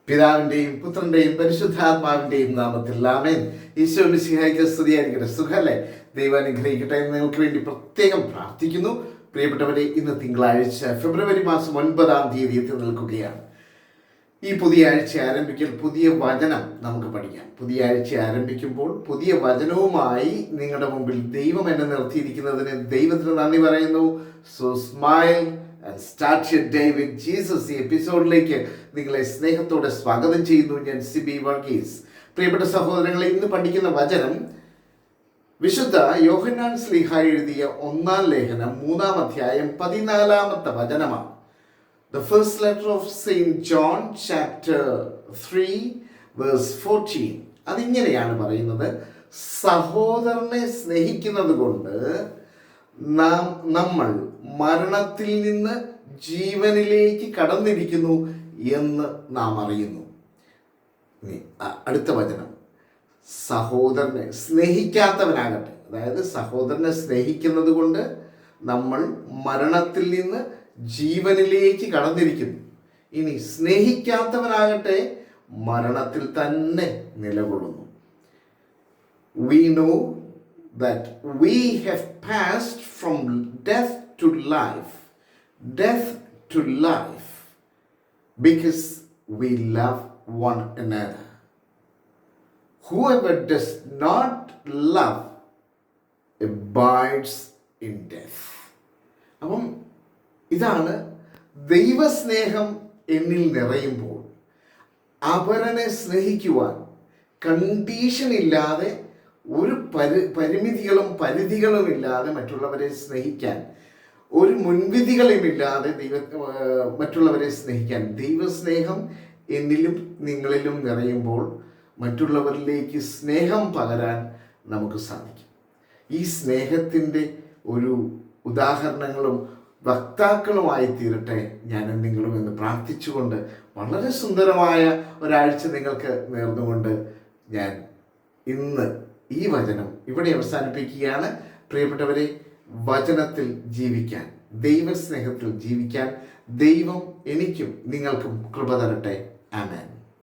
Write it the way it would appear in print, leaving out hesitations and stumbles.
പിതാവിൻ്റെയും പുത്രൻ്റെയും പരിശുദ്ധാത്മാവിൻ്റെയും നാമത്തിൽ ആമേൻ. ഈശോ മിശിഹായ്ക്ക് സ്തുതിയായിരിക്കട്ടെ. സുഖല്ലേ? ദൈവം അനുഗ്രഹിക്കട്ടെ എന്ന് നിങ്ങൾക്ക് വേണ്ടി പ്രത്യേകം പ്രാർത്ഥിക്കുന്നു. പ്രിയപ്പെട്ടവരെ, ഇന്ന് തിങ്കളാഴ്ച ഫെബ്രുവരി മാസം 9-ാം തീയതി എത്തി നിൽക്കുകയാണ്. ഈ പുതിയ ആഴ്ച ആരംഭിക്കൽ പുതിയ വചനം നമുക്ക് പഠിക്കാം. പുതിയ ആഴ്ച ആരംഭിക്കുമ്പോൾ പുതിയ വചനവുമായി നിങ്ങളുടെ മുമ്പിൽ ദൈവം എന്നെ നിർത്തിയിരിക്കുന്നതിന് ദൈവത്തിന് നന്ദി പറയുന്നു. So smile and start your day with Jesus. ഈ എപ്പിസോഡിലേക്ക് നിങ്ങളെ സ്നേഹത്തോടെ സ്വാഗതം ചെയ്യുന്നു. ഞാൻ സിബി വർഗീസ്. പ്രിയപ്പെട്ട സഹോദരങ്ങളെ, ഇന്ന് പഠിക്കുന്ന വചനം വിശുദ്ധ യോഹന്നാൻ ശ്ലീഹ എഴുതിയ 1-ാം ലേഖനം 3-ാം അധ്യായം 14-ാമത്തെ വചനമാണ്. The first letter of Saint John, chapter 3, verse 14. അതിങ്ങനെയാണ് പറയുന്നത്: സഹോദരനെ സ്നേഹിക്കുന്നത് കൊണ്ട് നമ്മൾ മരണത്തിൽ നിന്ന് ജീവനിലേക്ക് കടന്നിരിക്കുന്നു എന്ന് നാം അറിയുന്നു. അടുത്ത വചനം: സഹോദരനെ സ്നേഹിക്കാത്തവനാകട്ടെ, അതായത് സഹോദരനെ സ്നേഹിക്കുന്നത് കൊണ്ട് നമ്മൾ മരണത്തിൽ നിന്ന് ജീവനിലേക്ക് കടന്നിരിക്കുന്നു. ഇനി സ്നേഹിക്കാത്തവനാകട്ടെ മരണത്തിൽ തന്നെ നിലകൊള്ളുന്നു. We know that we have passed from death to life, because we love one another. Whoever does not love abides in death. അപ്പം ഇതാണ് ദൈവസ്നേഹം എന്നിൽ നിറയുമ്പോൾ അവരനെ സ്നേഹിക്കുവാൻ കണ്ടീഷനില്ലാതെ, ഒരു പരിമിതികളും പരിധികളും ഇല്ലാതെ മറ്റുള്ളവരെ സ്നേഹിക്കാൻ, ഒരു മുൻവിധികളുമില്ലാതെ മറ്റുള്ളവരെ സ്നേഹിക്കാൻ ദൈവസ്നേഹം എന്നിലും നിങ്ങളിലും നിറയുമ്പോൾ മറ്റുള്ളവരിലേക്ക് സ്നേഹം പകരാൻ നമുക്ക് സാധിക്കും. ഈ സ്നേഹത്തിൻ്റെ ഒരു ഉദാഹരണങ്ങളും വക്താക്കളുമായി തീരട്ടെ ഞാനും നിങ്ങളും എന്ന് പ്രാർത്ഥിച്ചുകൊണ്ട് വളരെ സുന്ദരമായ ഒരാഴ്ച നിങ്ങൾക്ക് നേർന്നുകൊണ്ട് ഞാൻ ഇന്ന് ഈ വചനം ഇവിടെ അവസാനിപ്പിക്കുകയാണ്. പ്രിയപ്പെട്ടവരെ, വചനത്തിൽ ജീവിക്കാൻ, ദൈവസ്നേഹത്തിൽ ജീവിക്കാൻ ദൈവം എനിക്കും നിങ്ങൾക്കും കൃപ തരട്ടെ. ആമേൻ.